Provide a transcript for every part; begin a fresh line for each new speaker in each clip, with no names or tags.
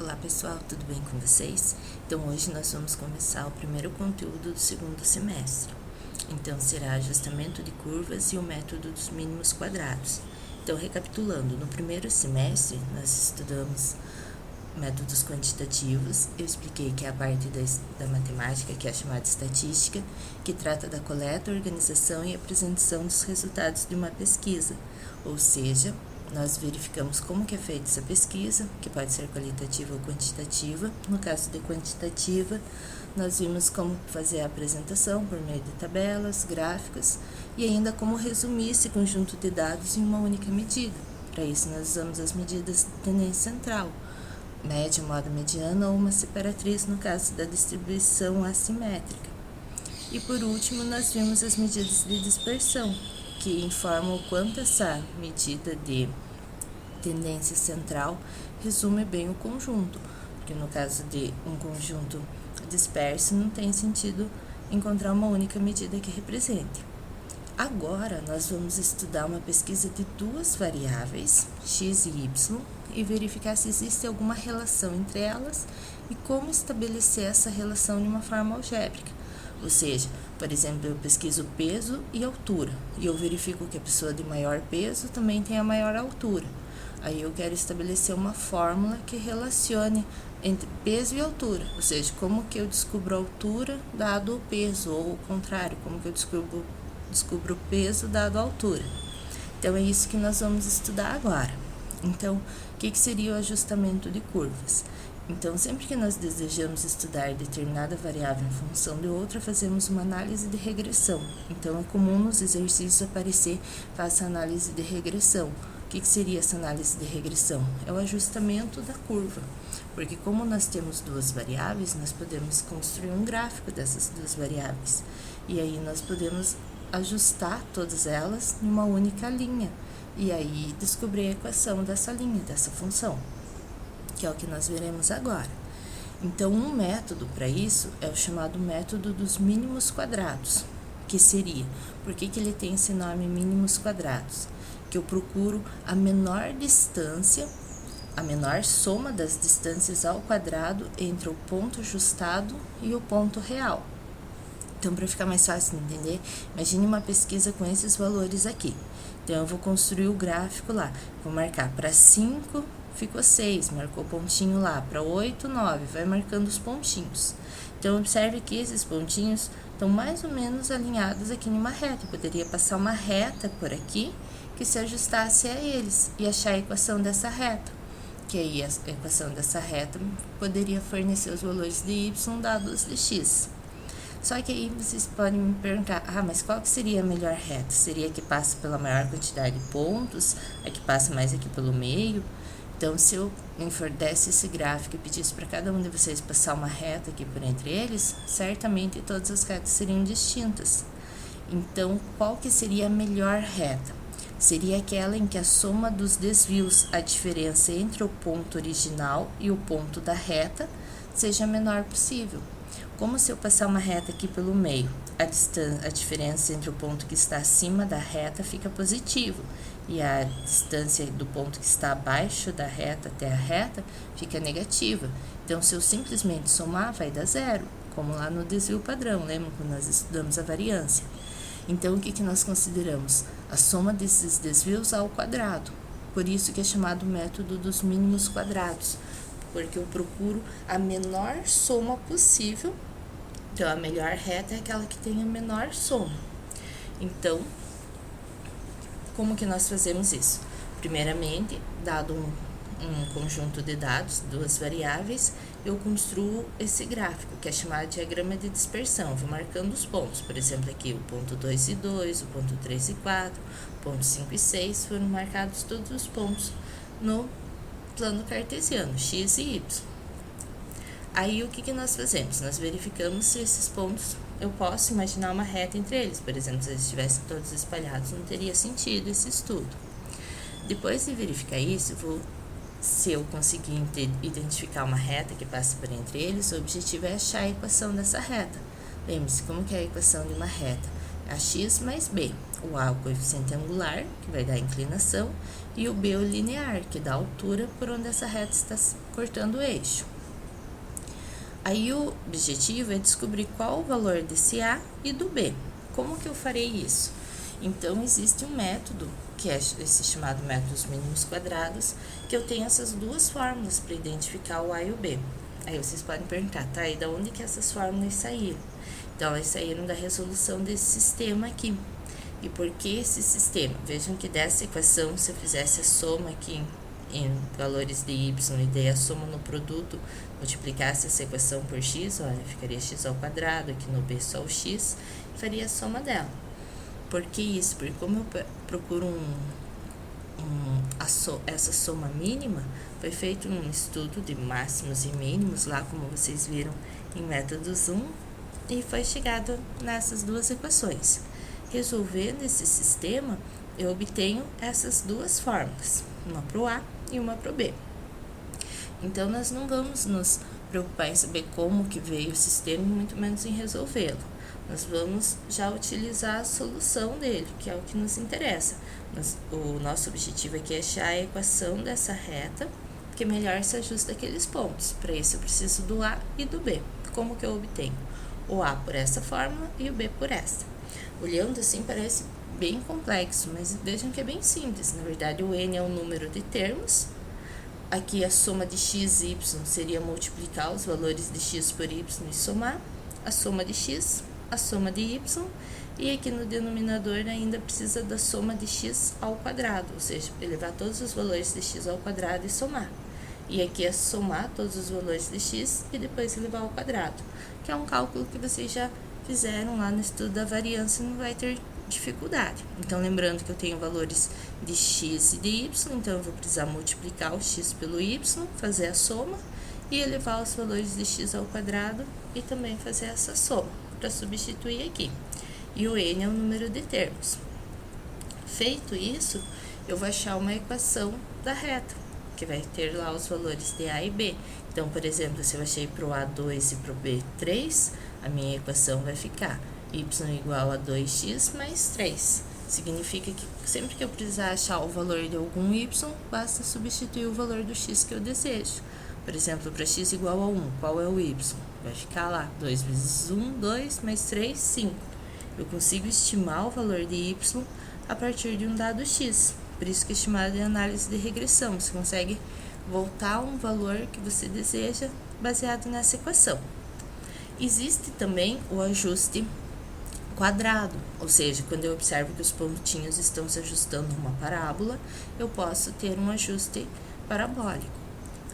Olá pessoal, tudo bem com vocês? Então hoje nós vamos começar o primeiro conteúdo do segundo semestre. Então será ajustamento de curvas e o método dos mínimos quadrados. Então recapitulando, no primeiro semestre nós estudamos métodos quantitativos. Eu expliquei que é a parte da matemática, que é a chamada estatística, que trata da coleta, organização e apresentação dos resultados de uma pesquisa, ou seja, nós verificamos como que é feita essa pesquisa, que pode ser qualitativa ou quantitativa. No caso de quantitativa, nós vimos como fazer a apresentação por meio de tabelas, gráficos e ainda como resumir esse conjunto de dados em uma única medida. Para isso, nós usamos as medidas de tendência central, média, moda mediana ou uma separatriz no caso da distribuição assimétrica. E por último, nós vimos as medidas de dispersão, que informam o quanto essa medida de tendência central resume bem o conjunto, porque no caso de um conjunto disperso não tem sentido encontrar uma única medida que represente. Agora nós vamos estudar uma pesquisa de duas variáveis, x e y, e verificar se existe alguma relação entre elas e como estabelecer essa relação de uma forma algébrica. Ou seja, por exemplo, eu pesquiso peso e altura, e eu verifico que a pessoa de maior peso também tem a maior altura. Aí eu quero estabelecer uma fórmula que relacione entre peso e altura, ou seja, como que eu descubro a altura dado o peso, ou o contrário, como que eu descubro o peso dado a altura. Então, é isso que nós vamos estudar agora. Então, o que seria o ajustamento de curvas? Então, sempre que nós desejamos estudar determinada variável em função de outra, fazemos uma análise de regressão. Então, é comum nos exercícios aparecer, faça análise de regressão. O que seria essa análise de regressão? É o ajustamento da curva, porque como nós temos duas variáveis, nós podemos construir um gráfico dessas duas variáveis. E aí nós podemos ajustar todas elas em uma única linha, e aí descobrir a equação dessa linha, dessa função, que é o que nós veremos agora. Então, um método para isso é o chamado método dos mínimos quadrados, que seria, por que ele tem esse nome mínimos quadrados? Que eu procuro a menor distância, a menor soma das distâncias ao quadrado entre o ponto ajustado e o ponto real. Então, para ficar mais fácil de entender, imagine uma pesquisa com esses valores aqui. Então, eu vou construir o gráfico lá, vou marcar para 5, ficou 6, marcou pontinho lá, para 8, 9, vai marcando os pontinhos. Então, observe que esses pontinhos estão mais ou menos alinhados aqui em uma reta. Eu poderia passar uma reta por aqui que se ajustasse a eles e achar a equação dessa reta. Que aí a equação dessa reta poderia fornecer os valores de y dados de x. Só que aí vocês podem me perguntar, mas qual que seria a melhor reta? Seria a que passa pela maior quantidade de pontos, a que passa mais aqui pelo meio? Então, se eu desse esse gráfico e pedisse para cada um de vocês passar uma reta aqui por entre eles, certamente todas as retas seriam distintas. Então, qual que seria a melhor reta? Seria aquela em que a soma dos desvios, a diferença entre o ponto original e o ponto da reta, seja a menor possível. Como se eu passar uma reta aqui pelo meio, a diferença entre o ponto que está acima da reta fica positivo, e a distância do ponto que está abaixo da reta até a reta fica negativa. Então, se eu simplesmente somar, vai dar zero, como lá no desvio padrão, lembra quando nós estudamos a variância? Então, o que nós consideramos? A soma desses desvios ao quadrado. Por isso que é chamado método dos mínimos quadrados, porque eu procuro a menor soma possível. Então, a melhor reta é aquela que tem a menor soma. Então, como que nós fazemos isso? Primeiramente, dado um conjunto de dados, duas variáveis, eu construo esse gráfico, que é chamado de diagrama de dispersão. Vou marcando os pontos, por exemplo, aqui o ponto 2 e 2, o ponto 3 e 4, o ponto 5 e 6, foram marcados todos os pontos no plano cartesiano, x e y. Aí, o que nós fazemos? Nós verificamos se esses pontos, eu posso imaginar uma reta entre eles. Por exemplo, se eles estivessem todos espalhados, não teria sentido esse estudo. Depois de verificar isso, se eu conseguir identificar uma reta que passa por entre eles, o objetivo é achar a equação dessa reta. Lembre-se, como que é a equação de uma reta? Ax mais b. O a é o coeficiente angular, que vai dar a inclinação, e o b é o linear, que dá a altura por onde essa reta está cortando o eixo. Aí o objetivo é descobrir qual o valor desse A e do B. Como que eu farei isso? Então, existe um método, que é esse chamado método dos mínimos quadrados, que eu tenho essas duas fórmulas para identificar o A e o B. Aí vocês podem perguntar, tá, e da onde que essas fórmulas saíram? Então, elas saíram da resolução desse sistema aqui. E por que esse sistema? Vejam que dessa equação, se eu fizesse a soma aqui em valores de y e dei a soma no produto, multiplicasse essa equação por x, olha, ficaria x ao quadrado, aqui no b só o x, faria a soma dela. Por que isso? Porque como eu procuro essa soma mínima, foi feito um estudo de máximos e mínimos, lá como vocês viram em métodos 1, e foi chegado nessas duas equações. Resolvendo esse sistema, eu obtenho essas duas fórmulas, uma para o A e uma para o B. Então, nós não vamos nos preocupar em saber como que veio o sistema, muito menos em resolvê-lo. Nós vamos já utilizar a solução dele, que é o que nos interessa. O nosso objetivo aqui é achar a equação dessa reta, que melhor se ajusta àqueles pontos. Para isso, eu preciso do A e do B. Como que eu obtenho? O A por essa fórmula e o B por essa. Olhando assim, parece bem complexo, mas vejam que é bem simples. Na verdade, o N é o número de termos. Aqui a soma de x e y seria multiplicar os valores de x por y e somar. A soma de x, a soma de y. E aqui no denominador ainda precisa da soma de x ao quadrado, ou seja, elevar todos os valores de x ao quadrado e somar. E aqui é somar todos os valores de x e depois elevar ao quadrado, que é um cálculo que vocês já fizeram lá no estudo da variância, não vai ter dificuldade. Então, lembrando que eu tenho valores de x e de y, então eu vou precisar multiplicar o x pelo y, fazer a soma e elevar os valores de x ao quadrado e também fazer essa soma, para substituir aqui. E o n é o número de termos. Feito isso, eu vou achar uma equação da reta, que vai ter lá os valores de A e B. Então, por exemplo, se eu achei para o A 2 e para o B 3, a minha equação vai ficar y igual a 2x mais 3. Significa que sempre que eu precisar achar o valor de algum y, basta substituir o valor do x que eu desejo. Por exemplo, para x igual a 1, qual é o y? Vai ficar lá, 2 vezes 1, 2, mais 3, 5. Eu consigo estimar o valor de y a partir de um dado x. Por isso que é chamado de análise de regressão. Você consegue voltar a um valor que você deseja baseado nessa equação. Existe também o ajuste quadrado, ou seja, quando eu observo que os pontinhos estão se ajustando numa parábola, eu posso ter um ajuste parabólico.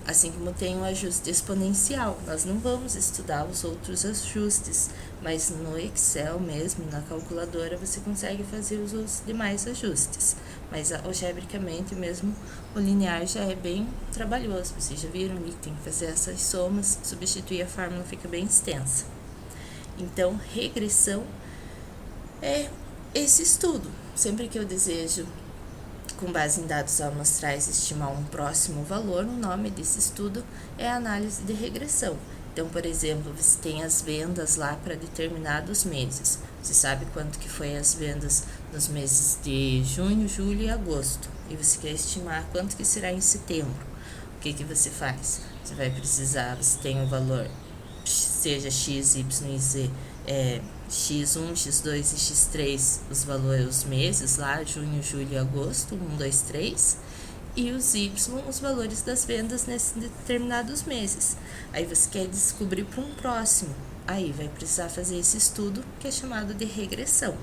Assim como tem o ajuste exponencial, nós não vamos estudar os outros ajustes, mas no Excel mesmo, na calculadora, você consegue fazer os demais ajustes. Mas algebricamente mesmo, o linear já é bem trabalhoso, vocês já viram ali que tem que fazer essas somas, substituir a fórmula fica bem extensa. Então, regressão é esse estudo. Sempre que eu desejo, com base em dados amostrais, estimar um próximo valor, o nome desse estudo é análise de regressão. Então, por exemplo, você tem as vendas lá para determinados meses. Você sabe quanto que foi as vendas nos meses de junho, julho e agosto. E você quer estimar quanto que será em setembro. O que você faz? Você vai precisar, você tem o valor, seja x, y e z, x1, x2 e x3, os valores, os meses lá, junho, julho e agosto, 1, 2, 3, e os y, os valores das vendas nesses determinados meses. Aí você quer descobrir para um próximo, aí vai precisar fazer esse estudo que é chamado de regressão.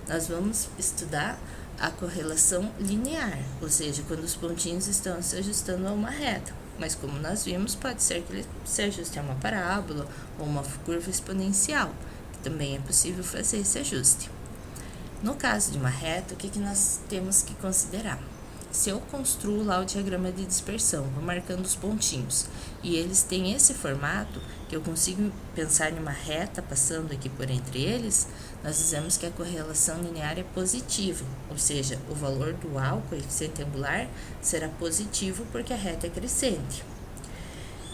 Nós vamos estudar a correlação linear, ou seja, quando os pontinhos estão se ajustando a uma reta. Mas como nós vimos, pode ser que ele se ajuste a uma parábola ou uma curva exponencial, que também é possível fazer esse ajuste. No caso de uma reta, o que nós temos que considerar? Se eu construo lá o diagrama de dispersão, vou marcando os pontinhos, e eles têm esse formato, que eu consigo pensar em uma reta passando aqui por entre eles, nós dizemos que a correlação linear é positiva, ou seja, o valor do A, o coeficiente angular, será positivo porque a reta é crescente.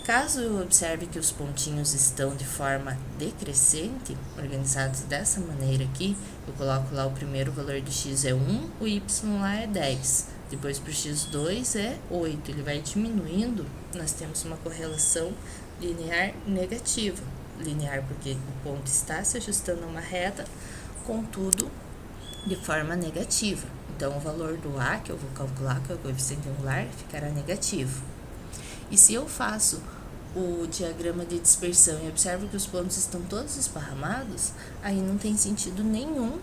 Caso eu observe que os pontinhos estão de forma decrescente, organizados dessa maneira aqui, eu coloco lá o primeiro valor de x é 1, o y lá é 10. Depois para o x2 é 8, ele vai diminuindo, nós temos uma correlação linear negativa. Linear porque o ponto está se ajustando a uma reta, contudo, de forma negativa. Então, o valor do A, que eu vou calcular, que é o coeficiente angular, ficará negativo. E se eu faço o diagrama de dispersão e observo que os pontos estão todos esparramados, aí não tem sentido nenhum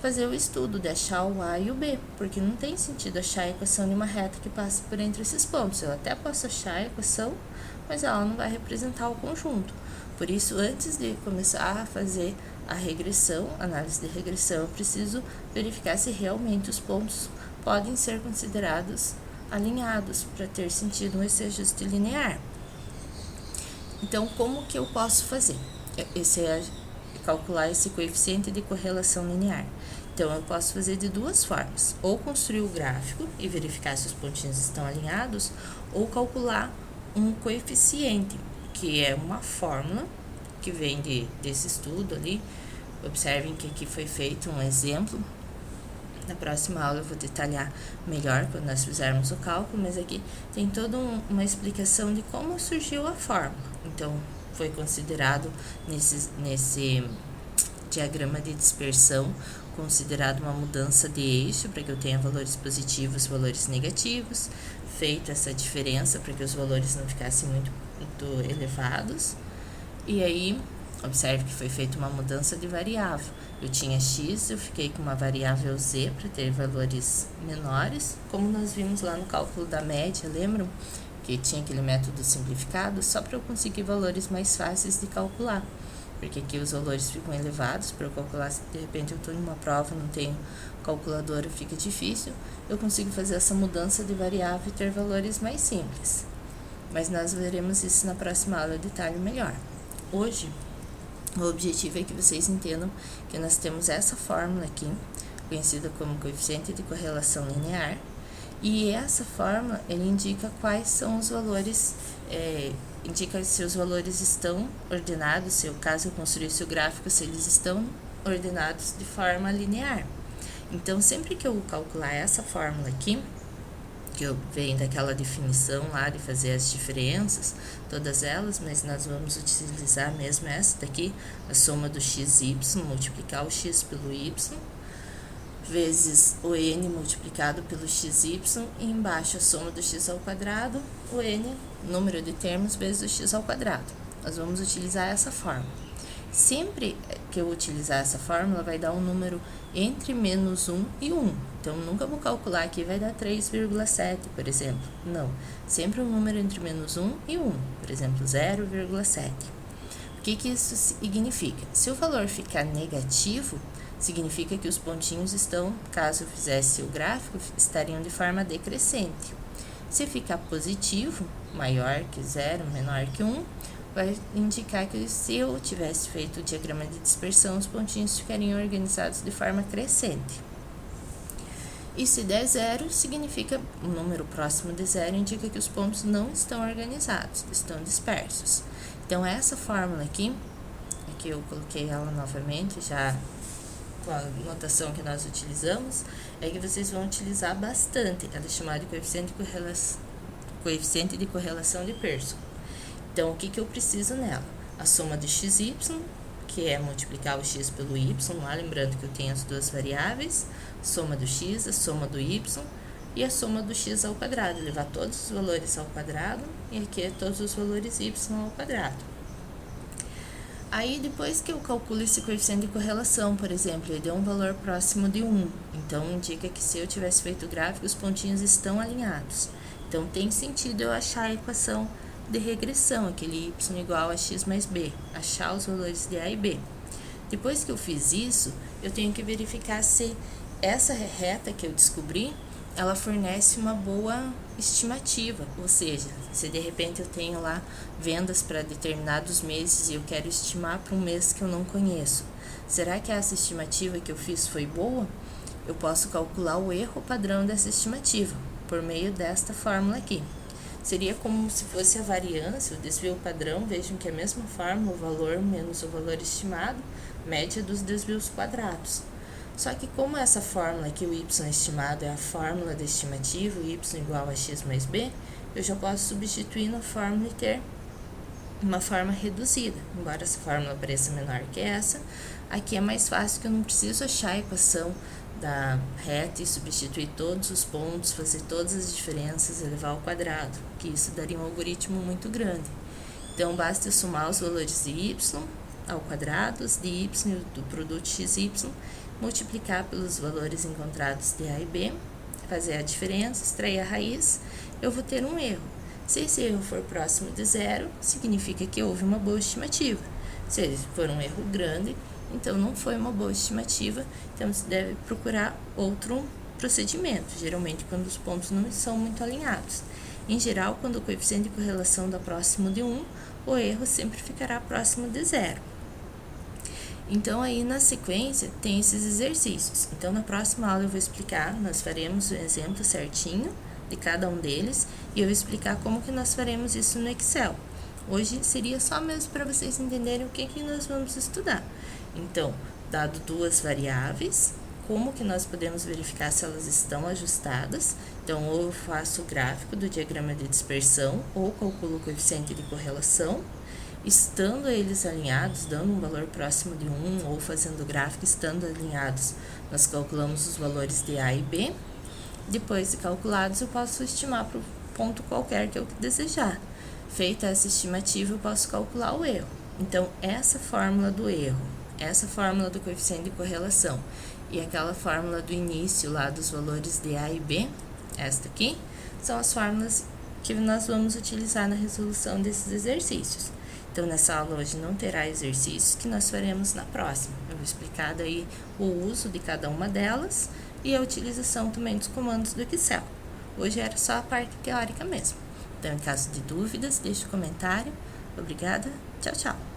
fazer o estudo de achar o A e o B, porque não tem sentido achar a equação de uma reta que passa por entre esses pontos. Eu até posso achar a equação, mas ela não vai representar o conjunto. Por isso, antes de começar a fazer a regressão, análise de regressão, eu preciso verificar se realmente os pontos podem ser considerados alinhados para ter sentido esse ajuste linear. Então, como que eu posso fazer? Calcular esse coeficiente de correlação linear. Então, eu posso fazer de duas formas. Ou construir o gráfico e verificar se os pontinhos estão alinhados, ou calcular um coeficiente, que é uma fórmula que vem desse estudo ali. Observem que aqui foi feito um exemplo. Na próxima aula eu vou detalhar melhor quando nós fizermos o cálculo, mas aqui tem toda uma explicação de como surgiu a fórmula. Então, foi considerado nesse diagrama de dispersão, considerado uma mudança de eixo para que eu tenha valores positivos, valores negativos, feita essa diferença para que os valores não ficassem muito elevados. E aí, observe que foi feita uma mudança de variável. Eu tinha x, eu fiquei com uma variável z para ter valores menores, como nós vimos lá no cálculo da média, lembram? Que tinha aquele método simplificado, só para eu conseguir valores mais fáceis de calcular. Porque aqui os valores ficam elevados, para eu calcular, se de repente eu estou em uma prova, não tenho calculadora, fica difícil, eu consigo fazer essa mudança de variável e ter valores mais simples. Mas nós veremos isso na próxima aula, eu detalho melhor. Hoje, o objetivo é que vocês entendam que nós temos essa fórmula aqui, conhecida como coeficiente de correlação linear, e essa fórmula, ele indica quais são os valores, indica se os valores estão ordenados, se caso eu construísse o gráfico, se eles estão ordenados de forma linear. Então, sempre que eu calcular essa fórmula aqui, que eu venho daquela definição lá de fazer as diferenças, todas elas, mas nós vamos utilizar mesmo essa daqui, a soma do x e y, multiplicar o x pelo y, vezes o n multiplicado pelo xy, e embaixo a soma do x ao quadrado, o n, número de termos, vezes o x ao quadrado. Nós vamos utilizar essa fórmula. Sempre que eu utilizar essa fórmula, vai dar um número entre menos 1 e 1. Então, nunca vou calcular aqui, vai dar 3,7, por exemplo. Não, sempre um número entre menos 1 e 1, por exemplo, 0,7. O que isso significa? Se o valor ficar negativo, significa que os pontinhos estão, caso eu fizesse o gráfico, estariam de forma decrescente. Se ficar positivo, maior que 0, menor que 1, vai indicar que se eu tivesse feito o diagrama de dispersão, os pontinhos ficariam organizados de forma crescente. E se der 0, significa um número próximo de 0, indica que os pontos não estão organizados, estão dispersos. Então, essa fórmula aqui eu coloquei ela novamente, já com a notação que nós utilizamos, é que vocês vão utilizar bastante. Ela é chamada de coeficiente de correlação de Pearson. Então, o que eu preciso nela? A soma do xy, que é multiplicar o x pelo y, lá, lembrando que eu tenho as duas variáveis, soma do x, a soma do y e a soma do x ao quadrado, levar todos os valores ao quadrado e aqui é todos os valores y ao quadrado. Aí, depois que eu calculo esse coeficiente de correlação, por exemplo, ele deu um valor próximo de 1, então indica que se eu tivesse feito o gráfico, os pontinhos estão alinhados. Então, tem sentido eu achar a equação de regressão, aquele y igual a x mais b, achar os valores de a e b. Depois que eu fiz isso, eu tenho que verificar se essa reta que eu descobri, ela fornece uma boa estimativa, ou seja, se de repente eu tenho lá vendas para determinados meses e eu quero estimar para um mês que eu não conheço, será que essa estimativa que eu fiz foi boa? Eu posso calcular o erro padrão dessa estimativa, por meio desta fórmula aqui. Seria como se fosse a variância, o desvio padrão, vejam que é a mesma fórmula, o valor menos o valor estimado, média dos desvios quadrados. Só que como essa fórmula aqui, o y estimado, é a fórmula da estimativa, y igual a x mais b, eu já posso substituir na fórmula e ter uma forma reduzida. Embora essa fórmula pareça menor que essa, aqui é mais fácil, que eu não preciso achar a equação da reta e substituir todos os pontos, fazer todas as diferenças, elevar ao quadrado, que isso daria um algoritmo muito grande. Então, basta eu somar os valores de y ao quadrado, os de y do produto xy, multiplicar pelos valores encontrados de a e b, fazer a diferença, extrair a raiz, eu vou ter um erro. Se esse erro for próximo de zero, significa que houve uma boa estimativa. Se ele for um erro grande, então não foi uma boa estimativa, então você deve procurar outro procedimento, geralmente quando os pontos não são muito alinhados. Em geral, quando o coeficiente de correlação dá próximo de 1, o erro sempre ficará próximo de zero. Então, aí na sequência, tem esses exercícios. Então, na próxima aula eu vou explicar, nós faremos o exemplo certinho de cada um deles, e eu vou explicar como que nós faremos isso no Excel. Hoje seria só mesmo para vocês entenderem o que nós vamos estudar. Então, dado duas variáveis, como que nós podemos verificar se elas estão ajustadas? Então, ou eu faço o gráfico do diagrama de dispersão, ou calculo o coeficiente de correlação. Estando eles alinhados, dando um valor próximo de 1, ou fazendo o gráfico estando alinhados, nós calculamos os valores de A e B. Depois de calculados, eu posso estimar para o ponto qualquer que eu desejar. Feita essa estimativa, eu posso calcular o erro. Então, essa fórmula do erro, essa fórmula do coeficiente de correlação e aquela fórmula do início lá dos valores de A e B, esta aqui, são as fórmulas que nós vamos utilizar na resolução desses exercícios. Então, nessa aula hoje não terá exercícios, que nós faremos na próxima. Eu vou explicar daí o uso de cada uma delas e a utilização também dos comandos do Excel. Hoje era só a parte teórica mesmo. Então, em caso de dúvidas, deixe um comentário. Obrigada, tchau, tchau!